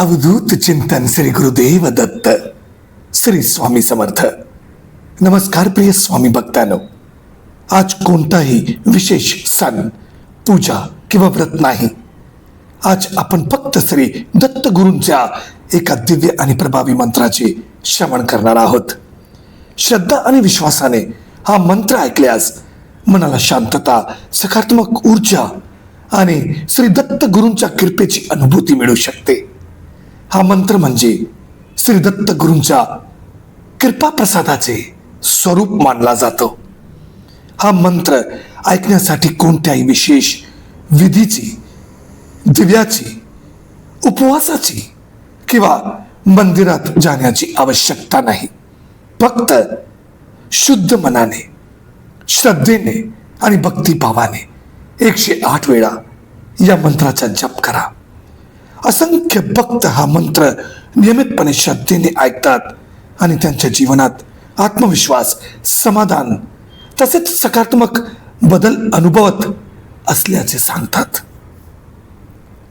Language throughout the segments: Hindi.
अवधूत चिंतन श्री गुरुदेव दत्त श्री स्वामी समर्थ. नमस्कार प्रिय स्वामी भक्तांनो. आज कोणताही विशेष सण, पूजा किंवा व्रत नाही. आज आपण फक्त श्री दत्त गुरूंच्या एका दिव्य आणि प्रभावी मंत्राचे श्रवण करणार आहोत. श्रद्धा आणि विश्वासाने हा मंत्र ऐकल्यास मनाला शांतता, सकारात्मक ऊर्जा आणि श्री दत्त गुरूंच्या कृपेची अनुभूती मिळू शकते. हा मंत्र म्हणजे श्री दत्त गुरूंच्या कृपा प्रसादाचे स्वरूप मानला जातो. हा मंत्र ऐकण्यासाठी कोणत्याही विशेष विधीची, दिव्याची, उपवासाची किंवा मंदिरात जाण्याची आवश्यकता नाही. फक्त शुद्ध मनाने, श्रद्धेने आणि भक्तिभावाने 108 वेळा या मंत्राचा जप करा. असंख्य भक्त हा मंत्र नियमितपणे श्रद्धेने ऐकतात आणि त्यांच्या जीवनात आत्मविश्वास, समाधान तसेच सकारात्मक बदल अनुभवत असल्याचे सांगतात.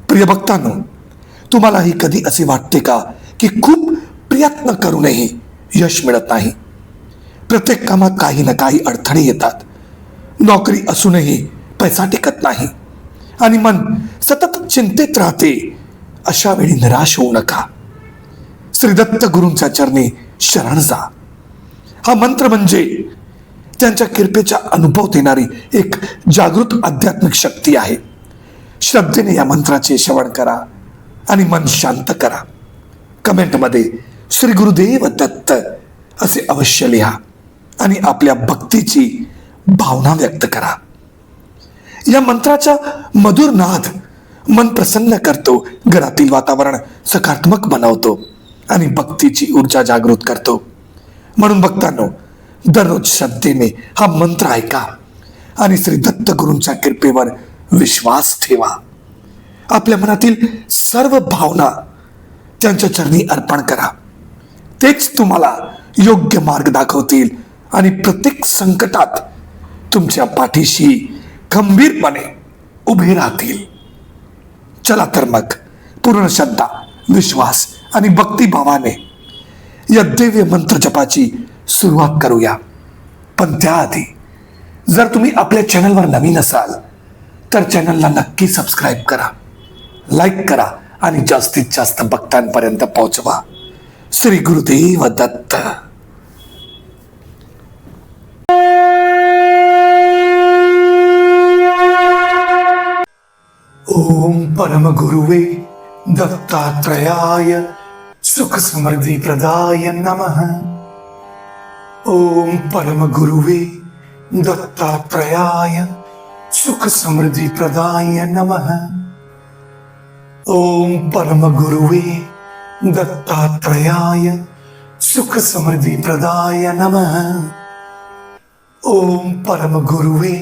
प्रिय भक्तांनो, तुम्हालाही कधी असे वाटते का की खूप प्रयत्न करूनही यश मिळत नाही? प्रत्येक कामात काही ना काही अडथळे येतात. नोकरी असूनही पैसा टिकत नाही आणि मन सतत चिंतेत राहते. अशा वेळी निराश होऊ नका. श्री दत्त गुरूंच्या चरणी शरण जा. हा मंत्र म्हणजे त्यांच्या कृपेचा अनुभव देणारी एक जागृत आध्यात्मिक शक्ती आहे. श्रद्धेने या मंत्राचे श्रवण करा आणि मन शांत करा. कमेंटमध्ये श्री गुरुदेव दत्त असे अवश्य लिहा आणि आपल्या भक्तीची भावना व्यक्त करा. या मंत्राचा मधुर नाद मन प्रसन्न करतो, घरातील वातावरण सकारात्मक बनवतो आणि भक्तीची ऊर्जा जागृत करतो. म्हणून भक्तांनो, दररोज श्रद्धेने हा मंत्र ऐका आणि श्री दत्त गुरूंच्या कृपेवर विश्वास ठेवा. आपल्या मनातील सर्व भावना त्यांच्या चरणी अर्पण करा. तेच तुम्हाला योग्य मार्ग दाखवतील आणि प्रत्येक संकटात तुमच्या पाठीशी खंबीरपणे उभे राहतील. चला तर मग पूर्ण श्रद्धा, विश्वास आणि भक्तिभावाने या दिव्य मंत्र जपाची सुरुवात करूया. पण त्याआधी जर तुम्ही आपल्या चॅनलवर नवीन असाल तर चॅनलला नक्की सबस्क्राईब करा, लाईक करा आणि जास्तीत जास्त भक्तांपर्यंत पोहोचवा. श्री गुरुदेव दत्त. ओम परम गुरुवे दत्तात्रयाय सुख समृद्धि प्रदाय नमः. ओम परम गुरुवे दत्तात्रयाय सुख समृद्धि प्रदाय नमः. ओम परम गुरुवे दत्तात्रयाय सुख समृद्धि प्रदाय नमः. ओम परम गुरुवे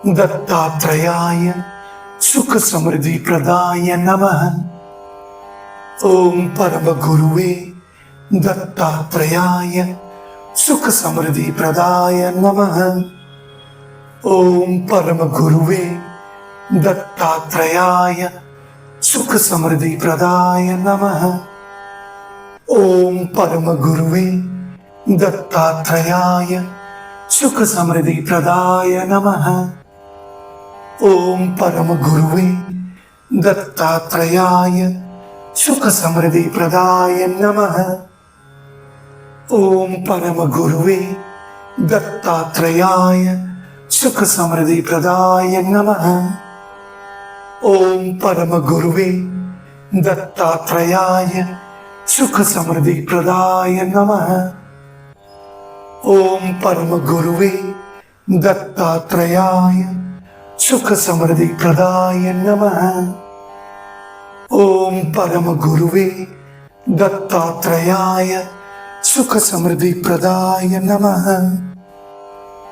दत्तात्रयाय सुख समृद्धि प्रदाय नमः. ओम परम गुरुवे दत्तात्रयाय सुख समृद्धि प्रदाय नमः. ओम परम गुरुवे दत्तात्रयाय सुख समृद्धि प्रदाय नमः. ओम परम गुरुवे दत्तात्रयाय सुख समृद्धि प्रदाय नमः. ओम परम गुरुवे दत्तात्रयाय सुख समृद्धि प्रदाय नमः. ओम परम गुरुवे दत्तात्रयाय सुख समृद्धि प्रदाय नमः. ओम परम गुरुवे दत्तात्रयाय सुख समृद्धि प्रदाय नमः. ओम परम गुरुवे दत्तात्रयाय सुख समृद्धि प्रदाय नमः. ओम परम गुरुवे दत्तात्रयाय सुख समृद्धि प्रदाय नमः.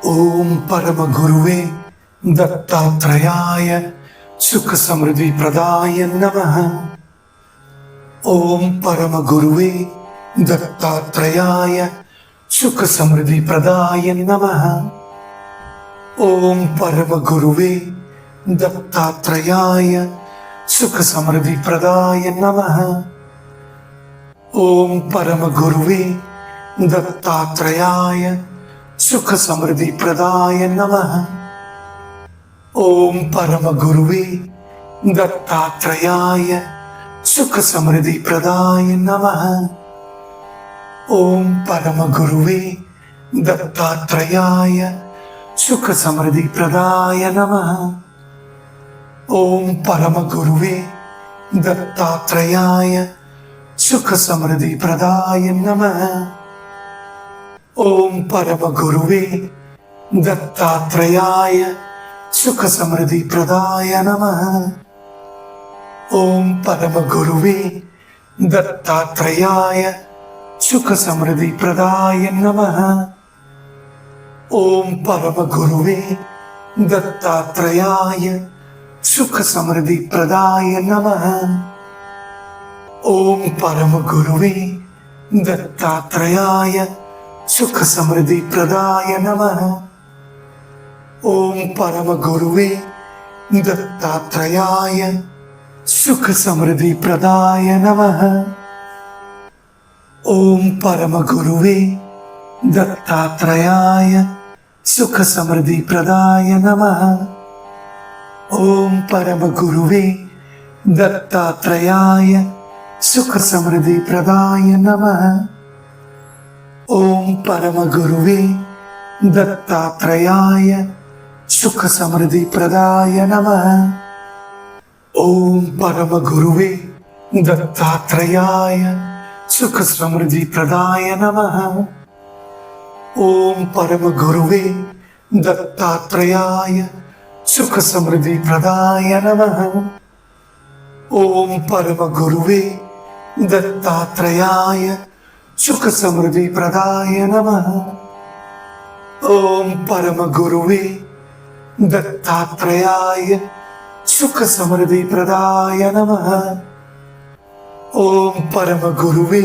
ओम परम गुरुवे दत्तात्रयाय सुख समृद्धि प्रदाय नमः. ओम परम गुरुवे दत्तात्रयाय सुख समृद्धि प्रदाय नमः. ओम परम गुरुवे दत्तात्रयाय सुख समृद्धि प्रदाय नमः. ओम परम गुरुवे दत्तात्रेयाय सुख समृद्धि प्रदाय नमः। ओम परम गुरुवे दत्तात्रेयाय सुख समृद्धि प्रदाय नमः। ओम परम गुरुवे दत्तात्रेयाय सुख समृद्धि प्रदाय नमः। ओम परम गुरुवे दत्तात्रेयाय सुख समृद्धि प्रदाय नमः। ओम परम गुरुवे दत्तात्रेयाय सुख समृद्धि प्रदाय नमः। ओम परम गुरुवे दत्तात्रेयाय सुख समृद्धि प्रदाय नमः। ओम परम गुरुवे दत्तात्रेयाय सुख समृद्धि प्रदाय नमः। ओम परम गुरुवे दत्तात्रेयाय सुख समृद्धि प्रदाय नमः। ओम परम गुरुवे दत्तात्रेयाय सुख समृद्धि प्रदाय नमः। ओम परम गुरुवे दत्तात्रेयाय सुख समृद्धि प्रदाय नमः। ओम परम गुरुवे दत्तात्रेयाय सुख समृद्धि प्रदाय नमः। ओम परम गुरुवे दत्तात्रेयाय सुख समृद्धि प्रदाय नमः। ओम परम गुरुवे दत्तात्रेयाय सुख समृद्धि प्रदाय नमः। ओम परम गुरुवे दत्तात्रेयाय सुख समृद्धि प्रदाय नमः। ओम परम गुरुवे दत्तात्रेयाय सुख समृद्धि प्रदाय नमः। ओम परम गुरुवे दत्तात्रेयाय सुख समृद्धि प्रदाय नमः। ओम परम गुरुवे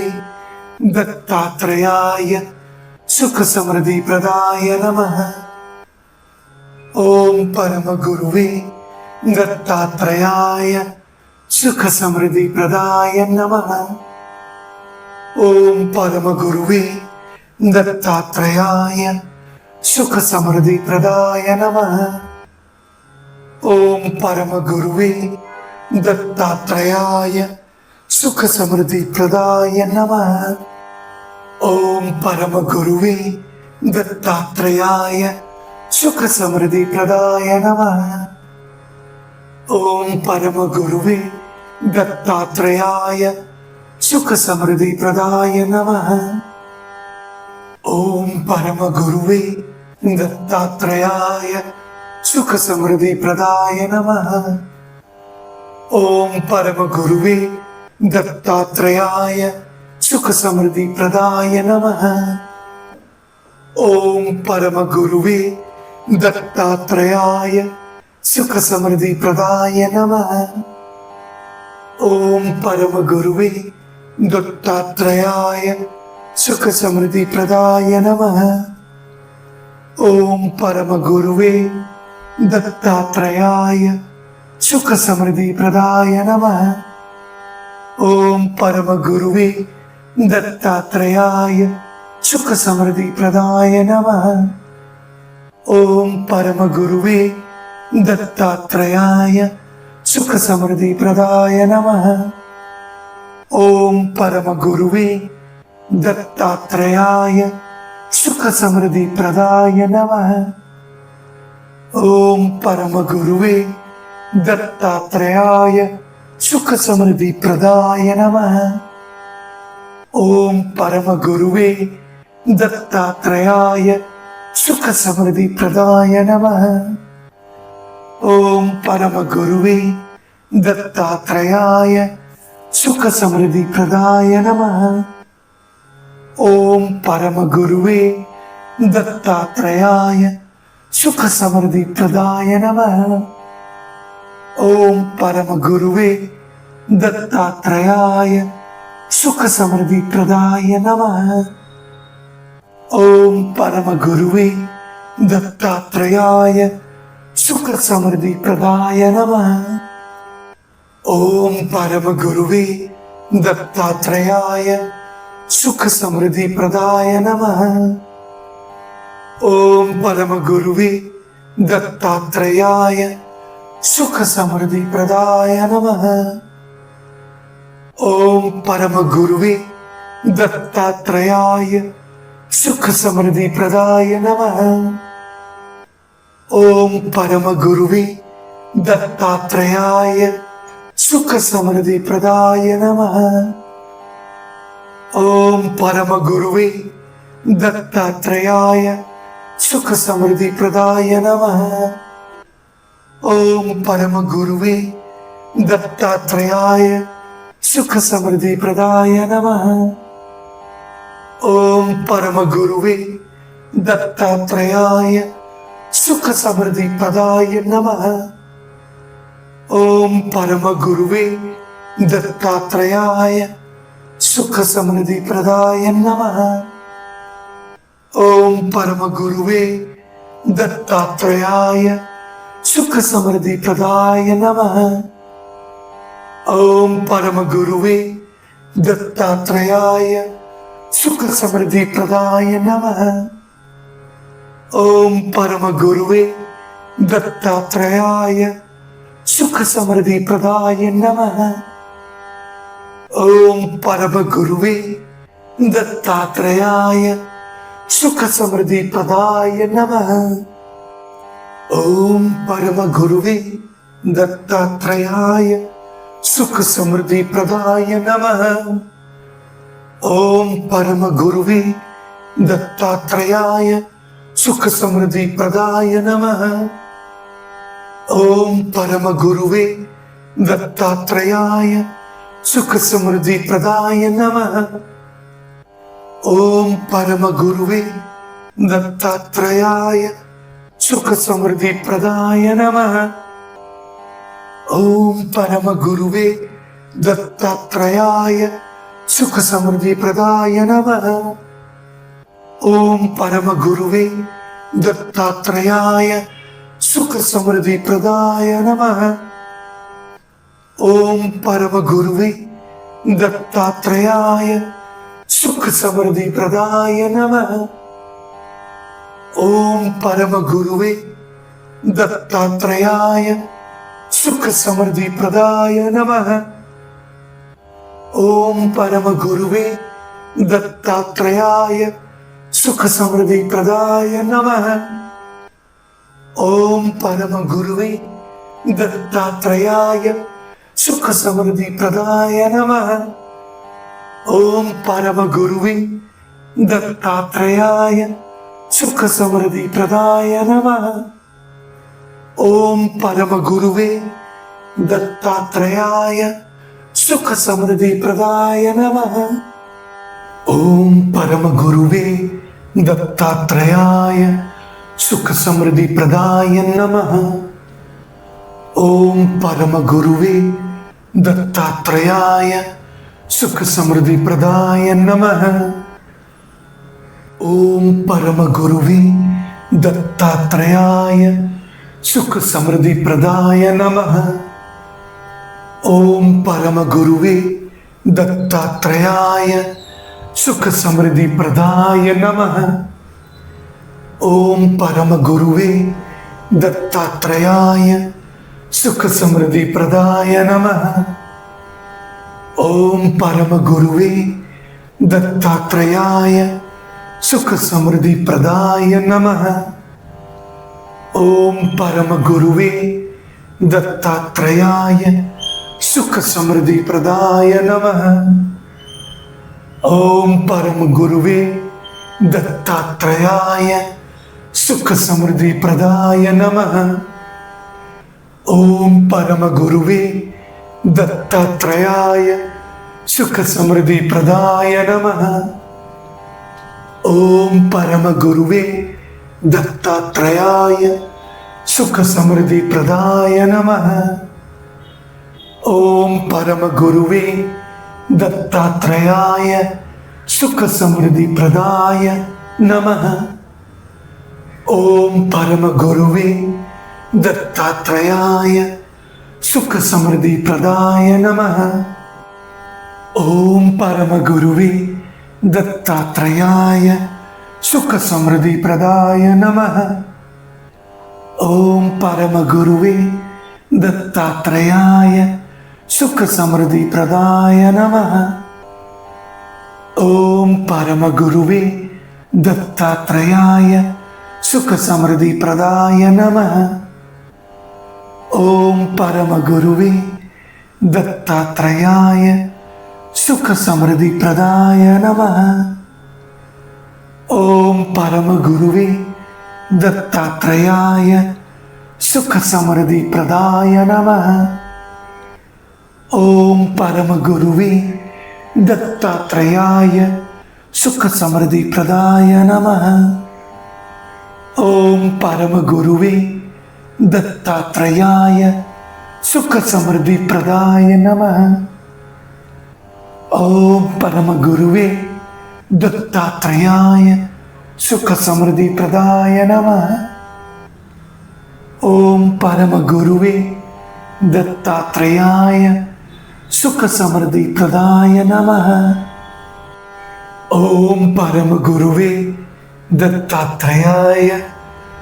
दत्तात्रेयाय सुख समृद्धि प्रदाय नमः। ओम परम गुरुवे दत्तात्रेयाय सुख समृद्धि प्रदाय नमः। ओम परम गुरुवे दत्तात्रेयाय सुख समृद्धि प्रदाय नमः। ओम परम गुरुवे दत्तात्रेयाय सुख समृद्धि प्रदाय नमः। ओम परम गुरुवे दत्तात्रेयाय सुख समृद्धि प्रदाय नमः। ओम परम गुरुवे दत्तात्रेयाय सुख समृद्धि प्रदाय नमः। ओम परम गुरुवे दत्तात्रेयाय सुख समृद्धि प्रदाय नमः। ओम परम गुरुवे दत्तात्रेयाय सुख समृद्धि प्रदाय नमः। ओम परम गुरुवे दत्तात्रेयाय सुख समृद्धि प्रदाय नमः। ओम परम गुरुवे दत्तात्रेयाय सुख समृद्धि प्रदाय नमः। ओम परम गुरुवे दत्तात्रेयाय सुख समृद्धि प्रदाय नमः। ओम परम गुरुवे दत्तात्रेयाय सुख समृद्धि प्रदाय नमः। ओम परम गुरुवे दत्तात्रेयाय सुख समृद्धि प्रदाय नमः। ओम परम गुरुवे दत्तात्रेयाय सुख समृद्धि प्रदाय नमः। ओम परम गुरुवे दत्तात्रेयाय सुख समृद्धि प्रदाय नमः। ओम परम गुरुवे दत्तात्रेयाय सुख समृद्धि प्रदाय नमः। ओम परम गुरुवे दत्तात्रेयाय सुख समृद्धि प्रदाय नमः। ओम परम गुरुवे दत्तात्रेयाय सुख समृद्धि प्रदाय नमः। ओम परम गुरुवे दत्तात्रेयाय सुख समृद्धि प्रदाय नमः। ओम परम गुरुवे दत्तात्रेयाय सुख समृद्धि प्रदाय नमः। ओम परम गुरुवे दत्तात्रेयाय सुख समृद्धि प्रदाय नमः। ओम परम गुरुवे दत्तात्रेयाय सुख समृद्धि प्रदाय नमः। ओम परम गुरुवे दत्तात्रेयाय सुख समृद्धि प्रदाय नमः। ओम परम गुरुवे दत्तात्रेयाय सुख समृद्धि प्रदाय नमः। ओम परम गुरुवे दत्तात्रेयाय सुख समृद्धि प्रदाय नमः। ओम परम गुरुवे दत्तात्रेयाय सुख समृद्धि प्रदाय नमः। ओम परम गुरुवे दत्तात्रेयाय सुख समृद्धि प्रदाय नमः। ओम परम गुरुवे दत्तात्रेयाय सुख समृद्धि प्रदाय नमः। ओम परम गुरुवे दत्तात्रेयाय सुख समृद्धि प्रदाय नमः। ओम परम गुरुवे दत्तात्रेयाय सुख समृद्धि प्रदाय नमः। ओम परम गुरुवे दत्तात्रेयाय सुख समृद्धि प्रदाय नमः। ओम परम गुरुवे दत्तात्रेयाय सुख समृद्धि प्रदाय नमः। ओम परम गुरुवे दत्तात्रेयाय सुख समृद्धि प्रदाय नमः। ओम परम गुरुवे दत्तात्रेयाय सुख समृद्धि प्रदाय नमः। ओम परम गुरुवे दत्तात्रेयाय सुख समृद्धि प्रदाय नमः। ओम परम गुरुवे दत्तात्रेयाय सुख समृद्धि प्रदाय नमः। ओम परम गुरुवे दत्तात्रेयाय सुख समृद्धि प्रदाय नमः। ओम परम गुरुवे दत्तात्रेयाय सुख समृद्धि प्रदाय नमः। ओम परम गुरुवे दत्तात्रेयाय सुख समृद्धि प्रदाय नमः। ओम परम गुरुवे दत्तात्रेयाय सुख समृद्धि प्रदाय नमः। ओम परम गुरुवे दत्तात्रेयाय सुख समृद्धि प्रदाय नमः। ओम परम गुरुवे दत्तात्रेयाय सुख समृद्धि प्रदाय नमः। ओम परम गुरुवे दत्तात्रेयाय सुख समृद्धि प्रदाय नमः। ओम परम गुरुवे दत्तात्रेयाय सुख समृद्धि प्रदाय नमः। ओम परम गुरुवे दत्तात्रेयाय सुख समृद्धि प्रदाय नमः। ओम परम गुरुवे दत्तात्रेयाय सुख समृद्धि प्रदाय नमः। ओम परम गुरुवे दत्तात्रेयाय सुख समृद्धि प्रदाय नमः। ओम परम गुरुवे दत्तात्रेयाय सुख समृद्धि प्रदाय नमः। ओम परम गुरुवे दत्तात्रेयाय सुख समृद्धि प्रदाय नमः। ओम परम गुरुवे दत्तात्रेयाय सुख समृद्धि प्रदाय नमः। ओम परम गुरुवे दत्तात्रेयाय सुख समृद्धि प्रदाय नमः। ओम परम गुरुवे दत्तात्रेयाय सुख समृद्धि प्रदाय नमः। ओम परम गुरुवे दत्तात्रेयाय सुख समृद्धि प्रदाय नमः। ओम परम गुरुवे दत्तात्रेयाय सुख समृद्धि प्रदाय नमः। ओम परम गुरुवे दत्तात्रेयाय सुख समृद्धि प्रदाय नमः। ओम परम गुरुवे दत्तात्रेयाय सुख समृद्धि प्रदाय नमः। ओम परम गुरुवे दत्तात्रेयाय सुख समृद्धि प्रदाय नमः। ओम परम गुरुवे दत्तात्रेयाय सुख समृद्धि प्रदाय नमः। ओम परम गुरुवे दत्तात्रेयाय सुख समृद्धि प्रदाय नमः। ओम परम गुरुवे दत्तात्रेयाय सुख समृद्धि प्रदाय नमः। ओम परम गुरुवे दत्तात्रेयाय सुख समृद्धि प्रदाय नमः। ओम परम गुरुवे दत्तात्रेयाय सुख समृद्धि प्रदाय नमः। ओम परम गुरुवे दत्तात्रेयाय सुख समृद्धि प्रदाय नमः। ओम परम गुरुवे दत्तात्रेयाय सुख समृद्धि प्रदाय नमः। ओम परम गुरुवे दत्तात्रेयाय सुख समृद्धि प्रदाय नमः। ओम परम गुरुवे दत्तात्रेयाय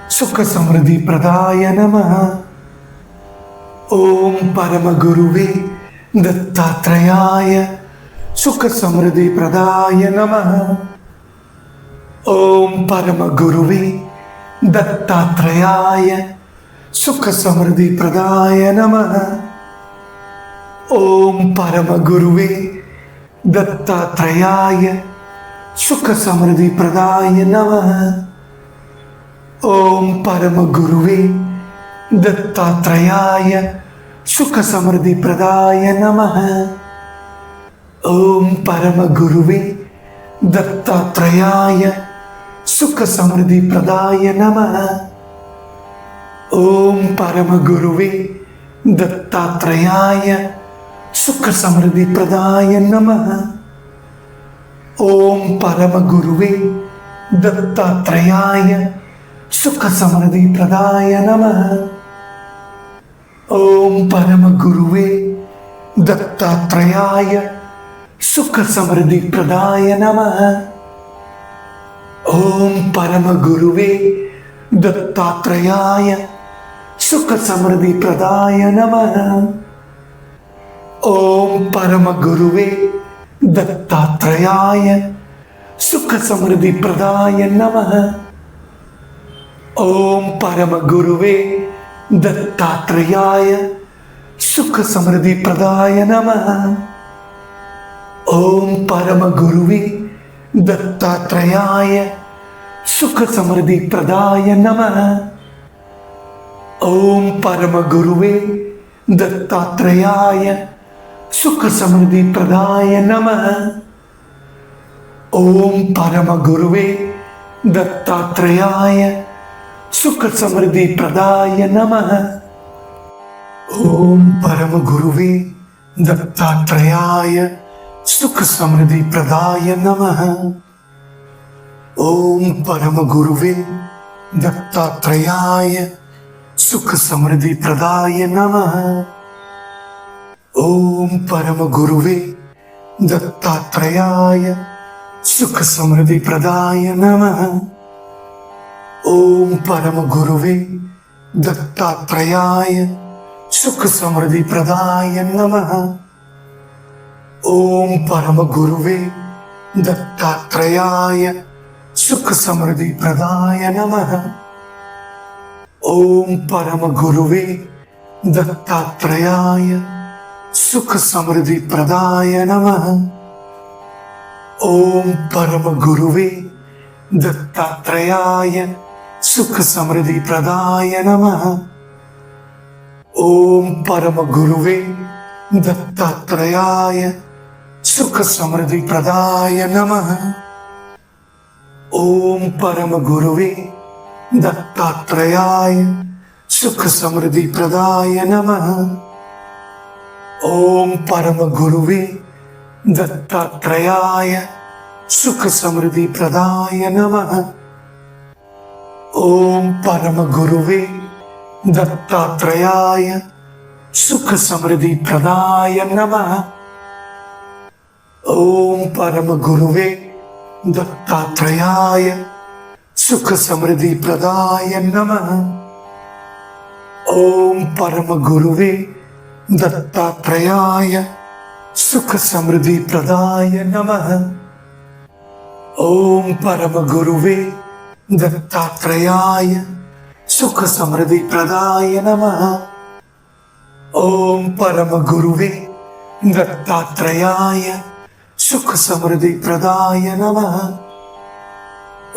सुख समृद्धि प्रदाय नमः। ओम परम गुरुवे दत्तात्रेयाय सुख समृद्धि प्रदाय नमः। ओम परम गुरुवे दत्तात्रेयाय सुख समृद्धि प्रदाय नमः। ओम परम गुरुवे दत्तात्रेयाय सुख समृद्धि प्रदाय नमः। ओम परम गुरुवे दत्तात्रेयाय सुख समृद्धि प्रदाय नमः। ओम परम गुरुवे दत्तात्रेयाय सुख समृद्धि प्रदाय नमः। ओम परम गुरुवे दत्तात्रेयाय सुख समृद्धि प्रदाय नमः। ओम परम गुरुवे दत्तात्रेयाय सुख समृद्धि प्रदाय नमः। ओम परम गुरुवे दत्तात्रेयाय सुख समृद्धि प्रदाय नमः। ओम परम गुरुवे दत्तात्रेयाय सुख समृद्धि प्रदाय नमः। ओम परम गुरुवे दत्तात्रेयाय सुख समृद्धि प्रदाय नमः। ओम परम गुरुवे दत्तात्रेयाय सुख समृद्धि प्रदाय नमः। ओम परम गुरुवे दत्तात्रेयाय सुख समृद्धि प्रदाय नमः। ओम परम गुरुवे दत्तात्रेयाय सुख समृद्धि प्रदाय नमः। ओम परम गुरुवे दत्तात्रेयाय सुख समृद्धि प्रदाय नमः। ओम परम गुरुवे दत्तात्रेयाय सुख समृद्धि प्रदाय नमः। ओम परम गुरुवे दत्तात्रेयाय सुख समृद्धि प्रदाय नमः। ओम परम गुरुवे दत्तात्रेयाय सुख समृद्धि प्रदाय नमः। ओम परम गुरुवे दत्तात्रेयाय सुख समृद्धि प्रदाय नमः। ओम परम गुरुवे दत्तात्रेयाय सुख समृद्धि प्रदाय नमः। ओम परम गुरुवे दत्तात्रेयाय सुख समृद्धि प्रदाय नमः। ओम परम गुरुवे दत्तात्रेयाय सुख समृद्धि प्रदाय नमः। ओम परम गुरुवे दत्तात्रेयाय सुख समृद्धि प्रदाय नमः। ओम परम गुरुवे दत्तात्रेयाय सुख समृद्धि प्रदाय नमः। ओम परम गुरुवे दत्तात्रेयाय सुख समृद्धि प्रदाय नमः। ओम परम गुरुवे दत्तात्रेयाय सुख समृद्धि प्रदाय नमः। ओम परम गुरुवे दत्तात्रेयाय सुख समृद्धि प्रदाय नमः। ओम परम गुरुवे दत्तात्रेयाय सुख समृद्धि प्रदाय नमः। ओम परम गुरुवे दत्तात्रेयाय सुख समृद्धि प्रदाय नमः। ओम परम गुरुवे दत्तात्रेयाय सुख समृद्धि प्रदाय नमः।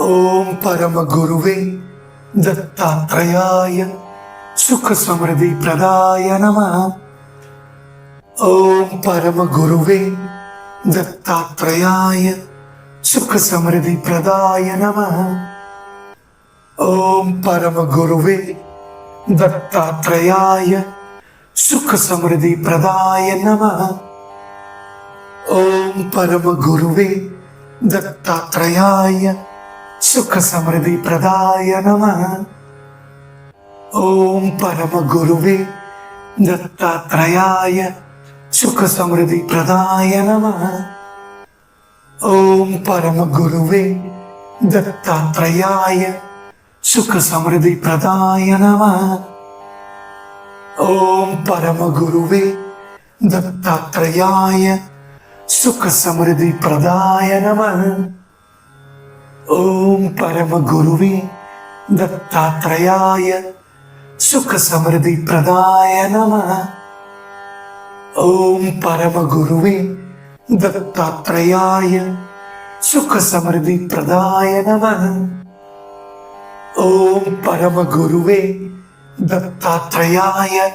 ओम परम गुरुवे दत्तात्रेयाय सुख समृद्धि प्रदाय नमः। ओम परम गुरुवे दत्तात्रेयाय सुख समृद्धि प्रदाय नमः। ओम परम गुरुवे दत्तात्रेयाय सुख समृद्धि प्रदाय नमः। ओम परम गुरुवे दत्तात्रेयाय सुख समृद्धि प्रदाय नमः। ओम परम गुरुवे दत्तात्रेयाय सुख समृद्धि प्रदाय नमः। ओम परम गुरुवे दत्तात्रेयाय सुख समृद्धि प्रदाय नमः। ओम परम गुरुवे दत्तात्रेयाय सुख समृद्धि प्रदाय नमः। ओम परम गुरुवे दत्तात्रेयाय सुख समृद्धि प्रदाय नमः। ओम परम गुरुवे दत्तात्रेयाय सुख समृद्धि प्रदाय नमः। ओम परम गुरुवे दत्तात्रेयाय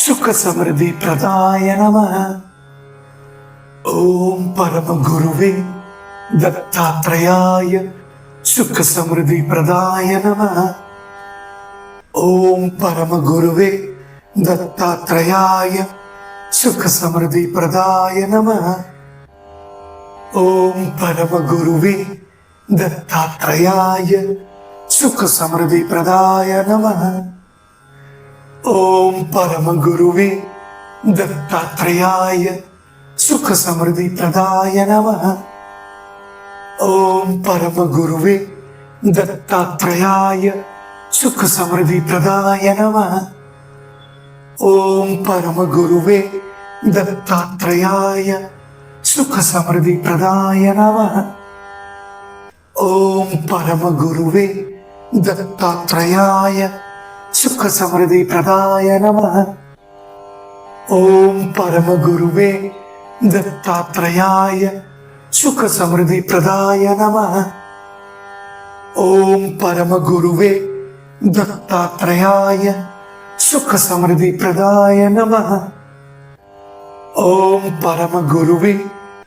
सुख समृद्धि प्रदाय नमः। ओम परम गुरुवे दत्तात्रेयाय सुख समृद्धि प्रदाय नमः। ओम परम गुरुवे दत्तात्रेयाय सुख समृद्धि प्रदाय नमः। ओम परम गुरुवे दत्तात्रेयाय सुख समृद्धि प्रदाय नमः। ओम परम गुरुवे दत्तात्रेयाय सुख समृद्धि प्रदाय नमः। ओम परम गुरुवे दत्तात्रेयाय सुख समृद्धि प्रदाय नमः। ओम परम गुरुवे दत्तात्रेयाय सुख समृद्धि प्रदाय नमः। ओम परम गुरुवे दत्तात्रेयाय सुख समृद्धि प्रदाय नमः। ओम परम गुरुवे दत्तात्रेयाय सुख समृद्धि प्रदाय नमः। ओम परम गुरुवे दत्तात्रेयाय सुख समृद्धि प्रदाय नमः। ओम परम गुरुवे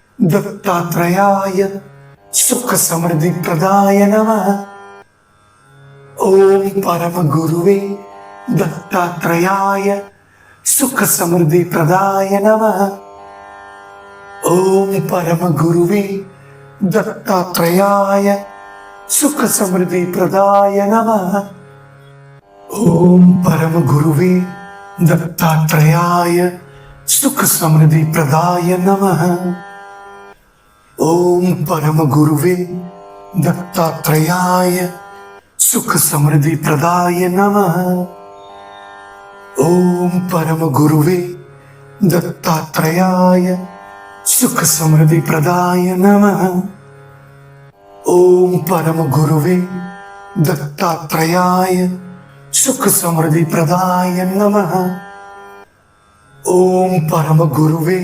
दत्तात्रेयाय सुख समृद्धि प्रदाय नमः। ओम परम गुरुवे दत्तात्रेयाय सुख समृद्धि प्रदाय नमः। ओम परम गुरुवे दत्तात्रेयाय सुख समृद्धि प्रदाय नमः। ओम परम गुरुवे दत्तात्रेयाय सुख समृद्धि प्रदाय नमः। ओम परम गुरुवे दत्तात्रेयाय सुख समृद्धि प्रदाय नमः। ओम परम गुरुवे दत्तात्रेयाय सुख समृद्धि प्रदाय नमः। ओम परम गुरुवे दत्तात्रेयाय सुख समृद्धि प्रदाय नमः। ओम परम गुरुवे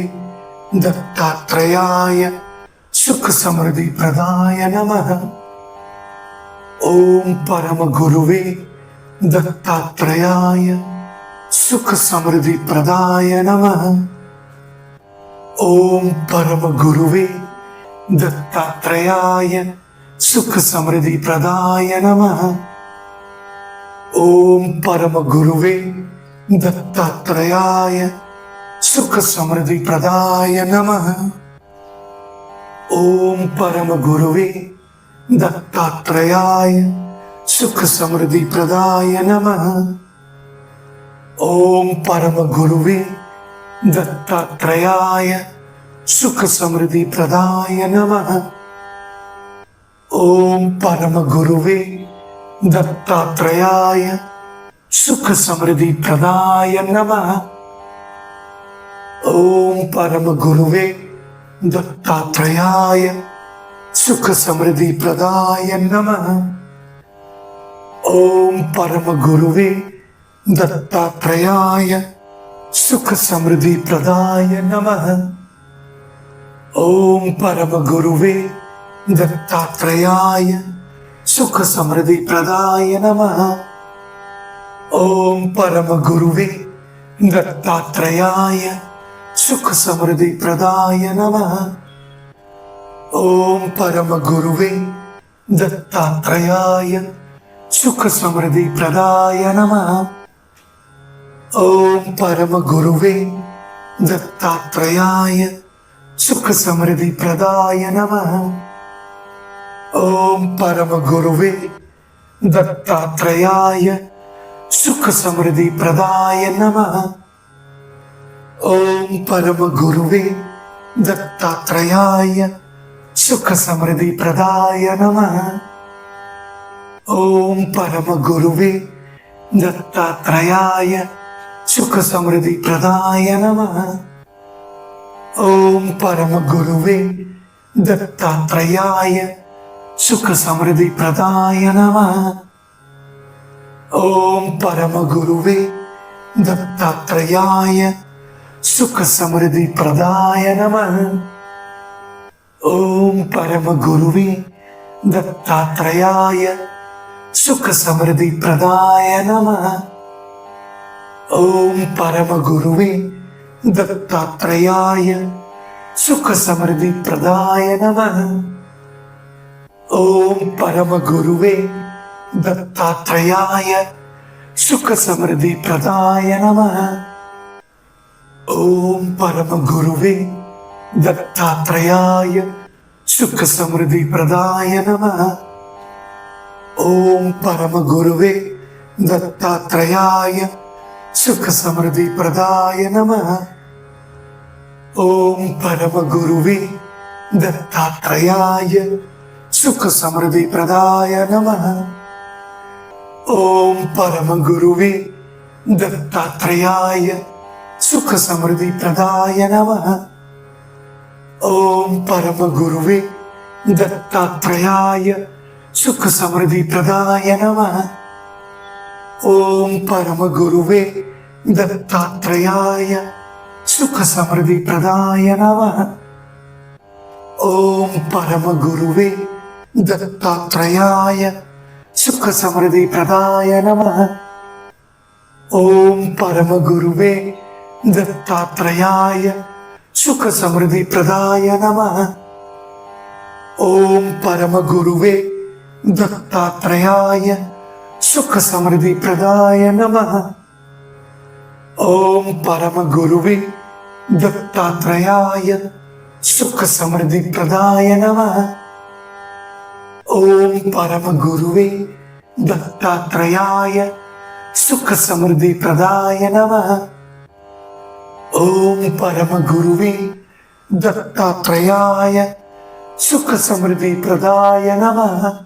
दत्तात्रेयाय सुख समृद्धि प्रदाय नमः। ओम परम गुरुवे दत्तात्रेयाय सुख समृद्धि प्रदाय नमः। ओम परम गुरुवे दत्तात्रेयाय सुख समृद्धि प्रदाय नमः। ओम परम गुरुवे दत्तात्रेयाय सुख समृद्धि प्रदाय नमः। ओम परम गुरुवे दत्तात्रेयाय सुख समृद्धि प्रदाय नमः। ओम परम गुरुवे दत्तात्रेयाय सुख समृद्धि प्रदाय नमः। ओम परम गुरुवे दत्तात्रेयाय सुख समृद्धि प्रदाय नमः। ओम परम गुरुवे दत्तात्रेयाय सुख समृद्धि प्रदाय नमः। ओम परम गुरुवे दत्तात्रेयाय सुख समृद्धि प्रदाय नमः। ओम परम गुरुवे दत्तात्रेयाय सुख समृद्धि प्रदाय नमः। ओम परम गुरुवे दत्तात्रेयाय सुख समृद्धि प्रदाय नमः। ओम परम गुरुवे दत्तात्रेयाय सुख समृद्धि प्रदाय नमः। ओम परम गुरुवे दत्तात्रेयाय सुख समृद्धि प्रदाय नमः। ओम परम गुरुवे दत्तात्रेयाय सुख समृद्धि प्रदाय नमः। ओम परम गुरुवे दत्तात्रेयाय सुख समृद्धि प्रदाय नमः। ओम परम गुरुवे दत्तात्रेयाय सुख समृद्धि प्रदाय नमः। ओम परम गुरुवे दत्तात्रेयाय सुख समृद्धि प्रदाय नमः। ओम परम गुरुवे दत्तात्रेयाय सुख समृद्धि प्रदाय नमः। ओम परम गुरुवे दत्तात्रेयाय सुख समृद्धि प्रदाय नमः। ओम परम गुरुवे दत्तात्रेयाय सुख समृद्धि प्रदाय नमः। ओम परम गुरुवे दत्तात्रेयाय सुख समृद्धि प्रदाय नमः। ओम परम गुरुवे दत्तात्रेयाय सुख समृद्धि प्रदाय नमः। ओम परम गुरुवे दत्तात्रेयाय सुख समृद्धि प्रदाय नमः। ओम परम गुरुवे दत्तात्रेयाय सुख समृद्धि प्रदाय नमः। ओम परम गुरुवे दत्तात्रेयाय सुख समृद्धि प्रदाय नमः। ओम परम गुरुवे दत्तात्रेयाय सुख समृद्धि प्रदाय नमः। ओम परम गुरुवे दत्तात्रेयाय सुख समृद्धि प्रदाय नमः। ओम परम गुरुवे दत्तात्रेयाय सुख समृद्धि प्रदाय नमः। ओम परम गुरुवे दत्तात्रेयाय सुख समृद्धि प्रदाय नमः। ओम परम गुरुवे दत्तात्रेयाय सुख समृद्धि प्रदाय नमः। ओम परम गुरुवे दत्तात्रेयाय सुख समृद्धि प्रदाय नमः। ओम परम गुरुवे दत्तात्रेयाय सुख समृद्धि प्रदाय नमः। ओम परम गुरुवे दत्तात्रेयाय सुख समृद्धि प्रदाय नमः।